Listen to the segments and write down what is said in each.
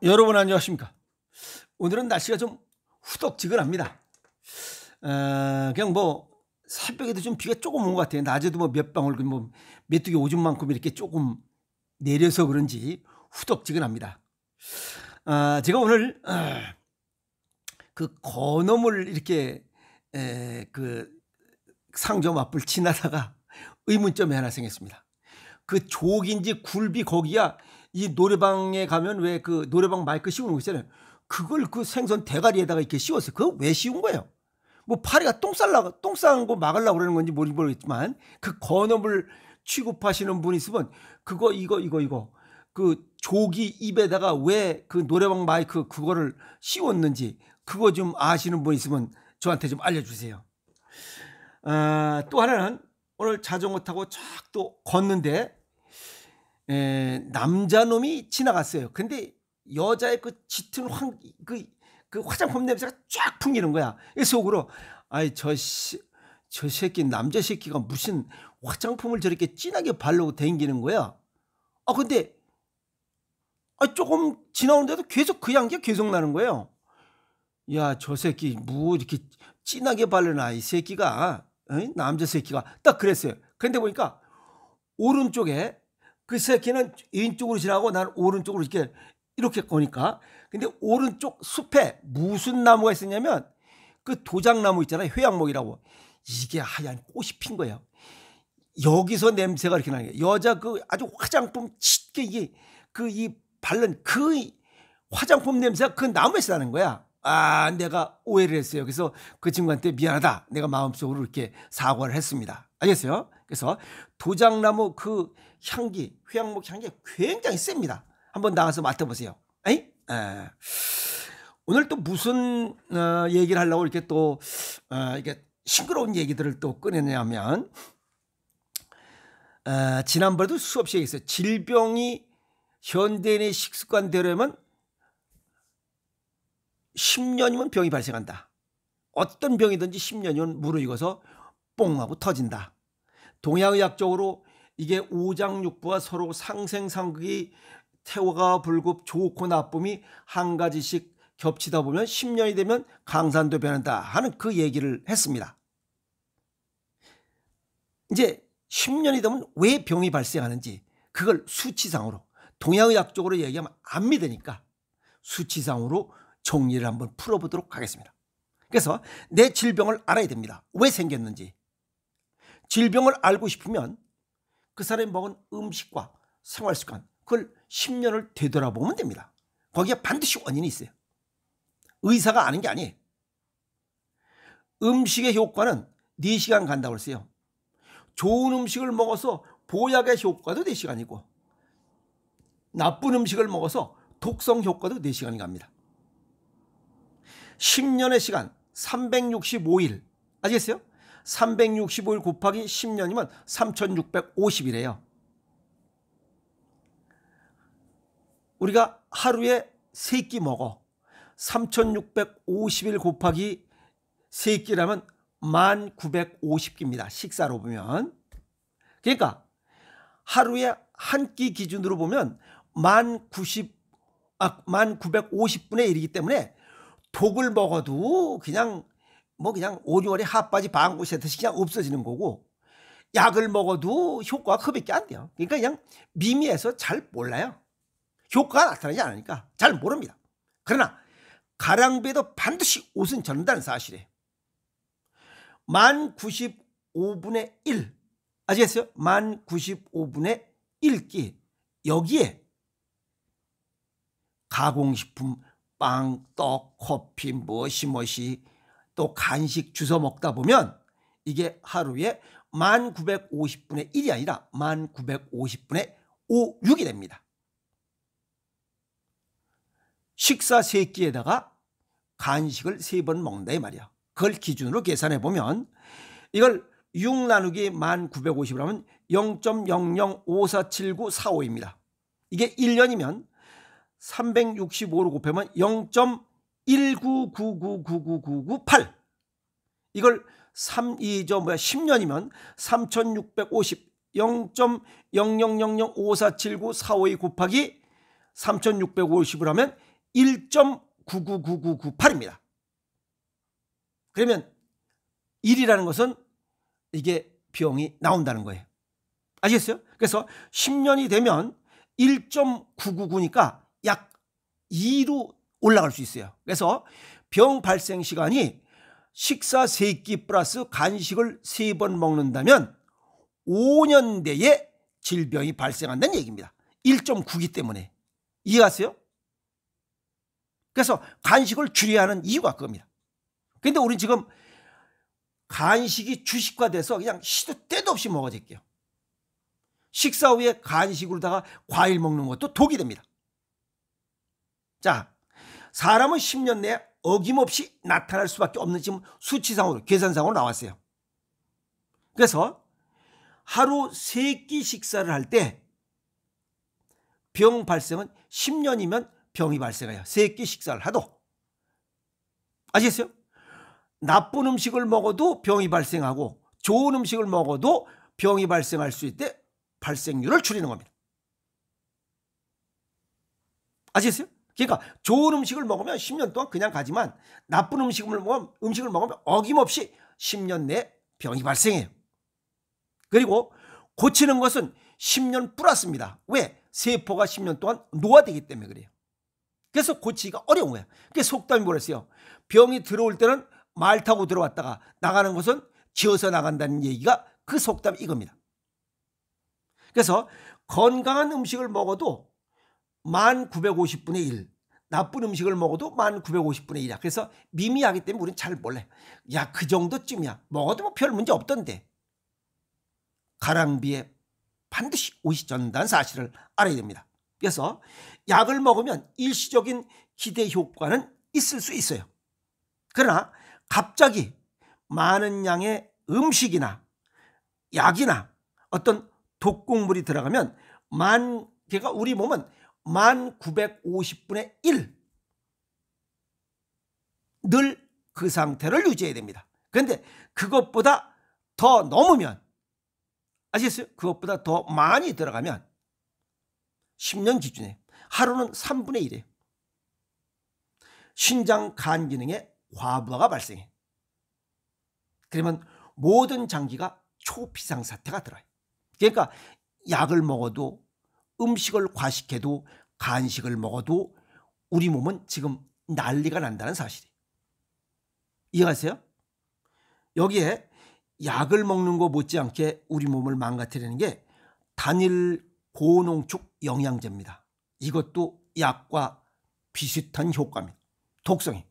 여러분 안녕하십니까? 오늘은 날씨가 좀 후덥지근합니다. 그냥 뭐 새벽에도 좀 비가 조금 온 것 같아요. 낮에도 뭐 몇 방울 뭐 메뚜기 오줌만큼 이렇게 조금 내려서 그런지 후덥지근합니다. 제가 오늘 그 건어물 이렇게 그 상점 앞을 지나다가 의문점이 하나 생겼습니다. 그 족인지 굴비 거기야 이 노래방에 가면 왜 그 노래방 마이크 씌우는 거 있잖아요. 그걸 그 생선 대가리에다가 이렇게 씌웠어요. 그거 왜 씌운 거예요? 뭐 파리가 똥 싸는 거 막으려고 그러는 건지 모르겠지만 그 건어물 취급하시는 분 있으면 그거 이거 그 조기 입에다가 왜 그 노래방 마이크 그거를 씌웠는지 그거 좀 아시는 분 있으면 저한테 좀 알려주세요. 또 하나는 오늘 자전거 타고 쫙 또 걷는데 남자놈이 지나갔어요. 근데 여자의 그 짙은 그 화장품 냄새가 쫙 풍기는 거야. 속으로 아이 저 새끼 남자 새끼가 무슨 화장품을 저렇게 진하게 바르고 다니는 거야. 근데 조금 지나오는데도 계속 그 향기가 계속 나는 거예요. 야, 저 새끼 뭐 이렇게 진하게 바르나 이 새끼가 남자 새끼가 딱 그랬어요. 그런데 보니까 오른쪽에 그 새끼는 왼쪽으로 지나고 난 오른쪽으로 이렇게 거니까 근데 오른쪽 숲에 무슨 나무가 있었냐면 그 도장나무 있잖아요. 회양목이라고. 이게 하얀 꽃이 핀 거예요. 여기서 냄새가 이렇게 나는 거예요. 여자 그 아주 화장품 짙게 이 바른 그 화장품 냄새가 그 나무에서 나는 거야. 내가 오해를 했어요. 그래서 그 친구한테 미안하다. 내가 마음속으로 이렇게 사과를 했습니다. 알겠어요? 그래서 도장나무 그 향기, 회양목 향기가 굉장히 셉니다. 한번 나가서 맡아보세요. 오늘 또 무슨 얘기를 하려고 이렇게 또 이게 싱그러운 얘기들을 또 꺼내냐면 지난번에도 수없이 얘기했어요. 질병이 현대인의 식습관대로면 10년이면 병이 발생한다. 어떤 병이든지 10년이면 무르익어서 뽕하고 터진다. 동양의학적으로 이게 오장육부와 서로 상생상극이 태화가 불급 좋고 나쁨이 한 가지씩 겹치다 보면 10년이 되면 강산도 변한다 하는 그 얘기를 했습니다. 이제 10년이 되면 왜 병이 발생하는지 그걸 수치상으로 동양의학적으로 얘기하면 안 믿으니까 수치상으로 정리를 한번 풀어보도록 하겠습니다. 그래서 내 질병을 알아야 됩니다. 왜 생겼는지. 질병을 알고 싶으면 그 사람이 먹은 음식과 생활습관 그걸 10년을 되돌아보면 됩니다. 거기에 반드시 원인이 있어요. 의사가 아는 게 아니에요. 음식의 효과는 4시간 간다고 했어요. 좋은 음식을 먹어서 보약의 효과도 4시간이고 나쁜 음식을 먹어서 독성 효과도 4시간이 갑니다. 10년의 시간 365일 아시겠어요? 365일 곱하기 10년이면 3650이래요. 우리가 하루에 3끼 먹어. 3650일 곱하기 3끼라면 1950끼입니다. 식사로 보면. 그러니까 하루에 한 끼 기준으로 보면 1950분의 1이기 때문에 독을 먹어도 그냥 오리오리 핫바지 방구 세트씩 그냥 없어지는 거고 약을 먹어도 효과가 그밖에 안 돼요. 그러니까 그냥 미미해서 잘 몰라요. 효과가 나타나지 않으니까 잘 모릅니다. 그러나 가랑비에도 반드시 옷은 젖는다는 사실이에요. 1095분의 1 아시겠어요? 1095분의 1끼 여기에 가공식품 빵, 떡, 커피, 무엇이 또 간식 주워 먹다 보면 이게 하루에 1950분의 1이 아니라 1950분의 6이 됩니다. 식사 3끼에다가 간식을 3번 먹는다 이 말이야. 그걸 기준으로 계산해 보면 이걸 6 나누기 1950을 하면 0.00547945입니다. 이게 1년이면 365로 곱하면 0.199999998 이걸 10년이면 3650 0.0000547945이 곱하기 3650을 하면 1.999998입니다. 그러면 1이라는 것은 이게 병이 나온다는 거예요. 아시겠어요? 그래서 10년이 되면 1.999니까 약 2로 올라갈 수 있어요. 그래서 병 발생 시간이 식사 3끼 플러스 간식을 3번 먹는다면 5년 내에 질병이 발생한다는 얘기입니다. 1.9기 때문에. 이해하세요? 그래서 간식을 줄여야 하는 이유가 그겁니다. 그런데 우린 지금 간식이 주식화돼서 그냥 시도 때도 없이 먹어질게요. 식사 후에 간식으로다가 과일 먹는 것도 독이 됩니다. 자, 사람은 10년 내에 어김없이 나타날 수밖에 없는 지금 수치상으로 계산상으로 나왔어요. 그래서 하루 3끼 식사를 할 때 병 발생은 10년이면 병이 발생해요. 3끼 식사를 하도. 아시겠어요? 나쁜 음식을 먹어도 병이 발생하고 좋은 음식을 먹어도 병이 발생할 수 있대 발생률을 줄이는 겁니다. 아시겠어요? 그러니까 좋은 음식을 먹으면 10년 동안 그냥 가지만 나쁜 음식을 먹으면 어김없이 10년 내에 병이 발생해요. 그리고 고치는 것은 10년 플러스입니다. 왜? 세포가 10년 동안 노화되기 때문에 그래요. 그래서 고치기가 어려운 거예요. 그래서 속담이 뭐랬어요? 병이 들어올 때는 말 타고 들어왔다가 나가는 것은 기어서 나간다는 얘기가 그 속담이 이겁니다. 그래서 건강한 음식을 먹어도 1950분의 1, 나쁜 음식을 먹어도 1950분의 1이야. 그래서 미미하기 때문에 우리는 잘 몰라요. 야, 그 정도쯤이야. 먹어도 뭐 별 문제 없던데. 가랑비에 반드시 옷이 젖는다는 사실을 알아야 됩니다. 그래서 약을 먹으면 일시적인 기대 효과는 있을 수 있어요. 그러나 갑자기 많은 양의 음식이나 약이나 어떤 독극물이 들어가면 걔가 우리 몸은 1950분의 1 늘 그 상태를 유지해야 됩니다. 그런데 그것보다 더 넘으면 아시겠어요? 그것보다 더 많이 들어가면 10년 기준에 하루는 3분의 1이에요. 신장 간 기능에 과부하가 발생해. 그러면 모든 장기가 초피상 사태가 들어요. 그러니까 약을 먹어도 음식을 과식해도 간식을 먹어도 우리 몸은 지금 난리가 난다는 사실이에요. 이해가세요? 여기에 약을 먹는 거 못지않게 우리 몸을 망가뜨리는 게 단일 고농축 영양제입니다. 이것도 약과 비슷한 효과입니다. 독성이.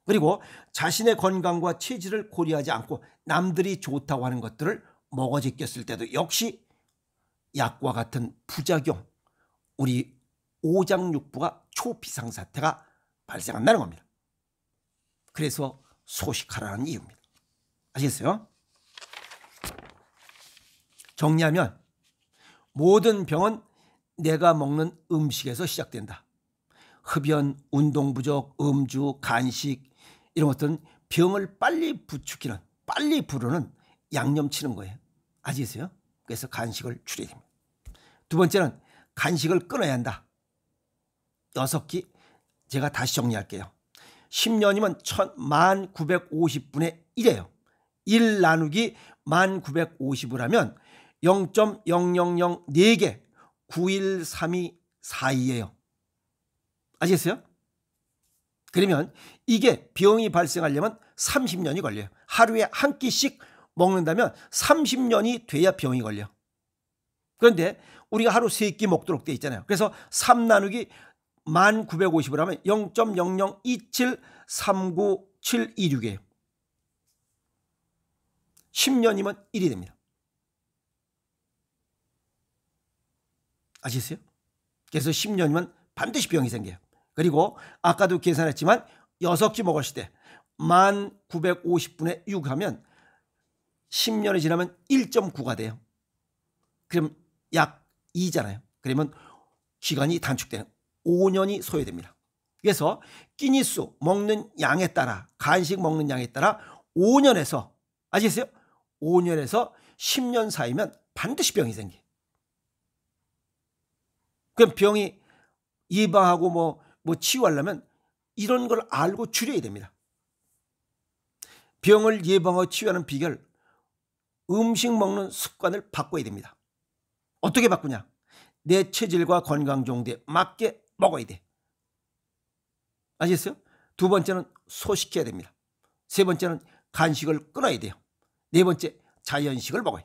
그리고 자신의 건강과 체질을 고려하지 않고 남들이 좋다고 하는 것들을 먹어 제꼈을 때도 역시 약과 같은 부작용, 우리 오장육부가 초피상 사태가 발생한다는 겁니다. 그래서 소식하라는 이유입니다. 아시겠어요? 정리하면 모든 병은 내가 먹는 음식에서 시작된다. 흡연, 운동 부족, 음주, 간식 이런 것들은 병을 빨리 부추기는, 빨리 부르는 양념치는 거예요. 아시겠어요? 그래서 간식을 줄여야 됩니다. 두 번째는 간식을 끊어야 한다. 6끼 제가 다시 정리할게요. 10년이면 1950분의 1이에요. 1 나누기 1950을 하면 0.0004개 91324이에요. 아시겠어요? 그러면 이게 병이 발생하려면 30년이 걸려요. 하루에 한 끼씩 먹는다면 30년이 돼야 병이 걸려. 그런데 우리가 하루 3끼 먹도록 돼 있잖아요. 그래서 3 나누기 1950을 하면 0.00273976이에요. 10년이면 1이 됩니다. 아시겠어요? 그래서 10년이면 반드시 병이 생겨요. 그리고 아까도 계산했지만 6끼 먹었을 때 1950분의 6 하면 10년이 지나면 1.9가 돼요. 그럼 약 2잖아요. 그러면 기간이 단축되는 5년이 소요됩니다. 그래서 끼니수 먹는 양에 따라 간식 먹는 양에 따라 5년에서 아시겠어요? 5년에서 10년 사이면 반드시 병이 생겨요. 그럼 병이 예방하고 뭐 뭐 치유하려면 이런 걸 알고 줄여야 됩니다. 병을 예방하고 치유하는 비결, 음식 먹는 습관을 바꿔야 됩니다. 어떻게 바꾸냐? 내 체질과 건강 정도에 맞게 먹어야 돼. 아시겠어요? 두 번째는 소식해야 됩니다. 세 번째는 간식을 끊어야 돼요. 네 번째, 자연식을 먹어요.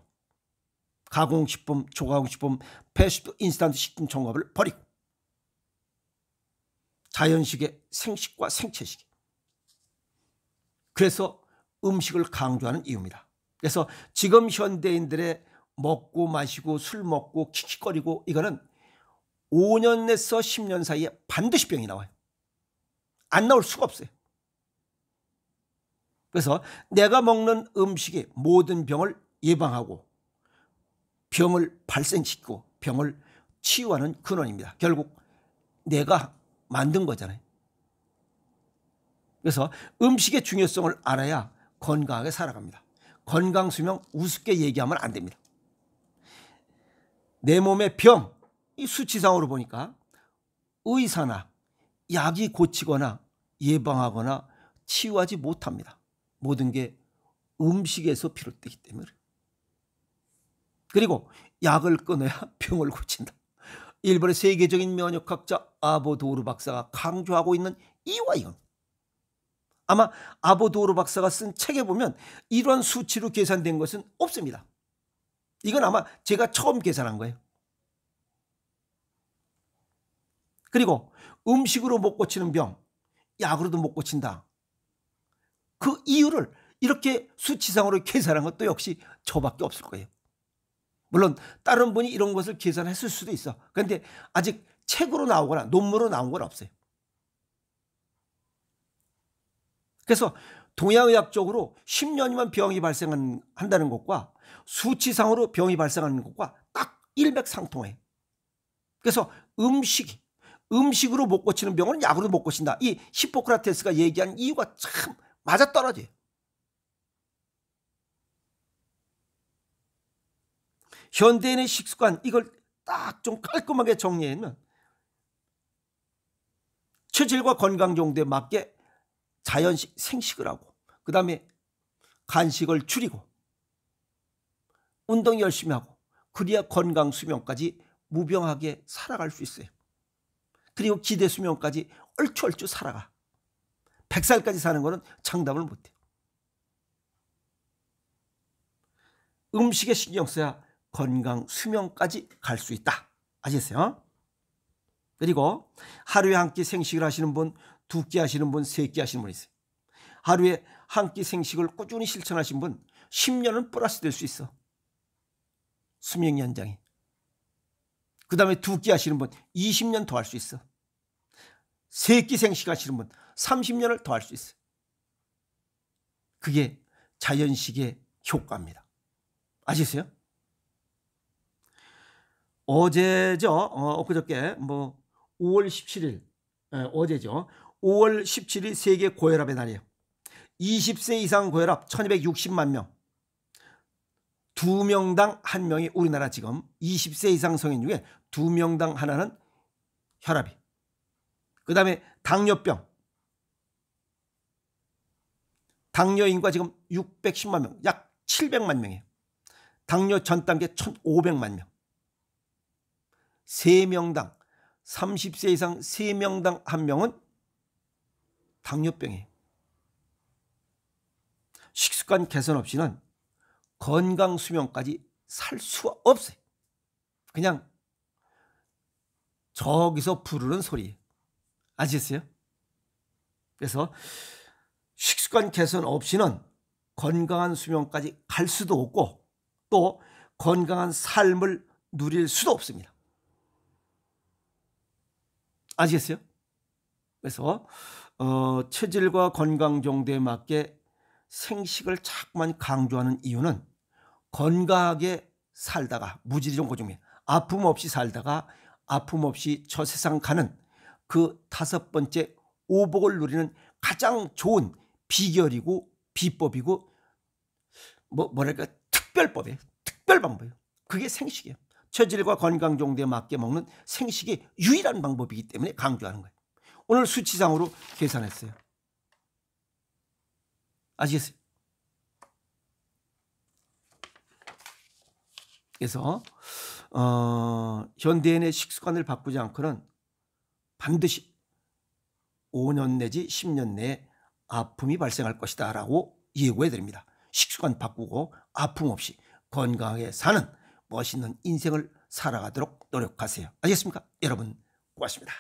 가공식품, 초가공식품, 패스트푸드, 인스턴트 식품 종합을 버리고 자연식의 생식과 생채식. 그래서 음식을 강조하는 이유입니다. 그래서 지금 현대인들의 먹고 마시고 술 먹고 킥킥거리고 이거는 5년에서 10년 사이에 반드시 병이 나와요. 안 나올 수가 없어요. 그래서 내가 먹는 음식이 모든 병을 예방하고 병을 발생시키고 병을 치유하는 근원입니다. 결국 내가 만든 거잖아요. 그래서 음식의 중요성을 알아야 건강하게 살아갑니다. 건강 수명 우습게 얘기하면 안 됩니다. 내 몸의 병, 이 수치상으로 보니까 의사나 약이 고치거나 예방하거나 치유하지 못합니다. 모든 게 음식에서 비롯되기 때문에. 그리고 약을 끊어야 병을 고친다. 일본의 세계적인 면역학자 아보도르 박사가 강조하고 있는 이유가 이겁니다. 아마 아보도르 박사가 쓴 책에 보면 이러한 수치로 계산된 것은 없습니다. 이건 아마 제가 처음 계산한 거예요. 그리고 음식으로 못 고치는 병, 약으로도 못 고친다. 그 이유를 이렇게 수치상으로 계산한 것도 역시 저밖에 없을 거예요. 물론 다른 분이 이런 것을 계산했을 수도 있어. 그런데 아직 책으로 나오거나 논문으로 나온 건 없어요. 그래서 동양의학적으로 10년이면 병이 발생한다는 것과 수치상으로 병이 발생하는 것과 딱 일맥상통해요. 그래서 음식으로 못 고치는 병은 약으로 못 고친다. 이 히포크라테스가 얘기한 이유가 참 맞아떨어져요. 현대인의 식습관, 이걸 딱 좀 깔끔하게 정리하면 체질과 건강 정도에 맞게 자연식 생식을 하고, 그 다음에 간식을 줄이고 운동 열심히 하고, 그래야 건강 수명까지 무병하게 살아갈 수 있어요. 그리고 기대 수명까지 얼추얼추 살아가. 100살까지 사는 거는 장담을 못해요. 음식에 신경 써야 건강 수명까지 갈 수 있다. 아시겠어요? 그리고 하루에 한 끼 생식을 하시는 분, 두 끼 하시는 분, 세 끼 하시는 분 있어요. 하루에 한 끼 생식을 꾸준히 실천하신 분 10년은 플러스 될 수 있어. 수명 연장이. 그 다음에 두 끼 하시는 분 20년 더 할 수 있어. 세 끼 생식 하시는 분 30년을 더 할 수 있어. 그게 자연식의 효과입니다. 아시겠어요? 어제죠. 엊그저께 5월 17일 어제죠. 5월 17일 세계 고혈압의 날이에요. 20세 이상 고혈압 1260만 명. 2명당 1명이 우리나라 지금 20세 이상 성인 중에 2명당 하나는 혈압이. 그 다음에 당뇨병. 당뇨 인구가 지금 610만 명, 약 700만 명이에요. 당뇨 전 단계 1500만 명. 3명당 30세 이상 3명당 1명은 당뇨병이에요. 식습관 개선 없이는 건강 수명까지 살 수가 없어요. 그냥 저기서 부르는 소리예요. 아시겠어요? 그래서 식습관 개선 없이는 건강한 수명까지 갈 수도 없고 또 건강한 삶을 누릴 수도 없습니다. 아시겠어요? 그래서 체질과 건강 정도에 맞게 생식을 자꾸만 강조하는 이유는 건강하게 살다가 무지리종 고중에 아픔 없이 살다가 아픔 없이 저 세상 가는 그 5번째 오복을 누리는 가장 좋은 비결이고 비법이고 뭐랄까 특별법이에요. 특별 방법이에요. 그게 생식이에요. 체질과 건강 정도에 맞게 먹는 생식이 유일한 방법이기 때문에 강조하는 거예요. 오늘 수치상으로 계산했어요. 아시겠어요? 그래서 현대인의 식습관을 바꾸지 않고는 반드시 5년 내지 10년 내에 아픔이 발생할 것이다 라고 예고해 드립니다. 식습관 바꾸고 아픔 없이 건강하게 사는 멋있는 인생을 살아가도록 노력하세요. 알겠습니까? 여러분 고맙습니다.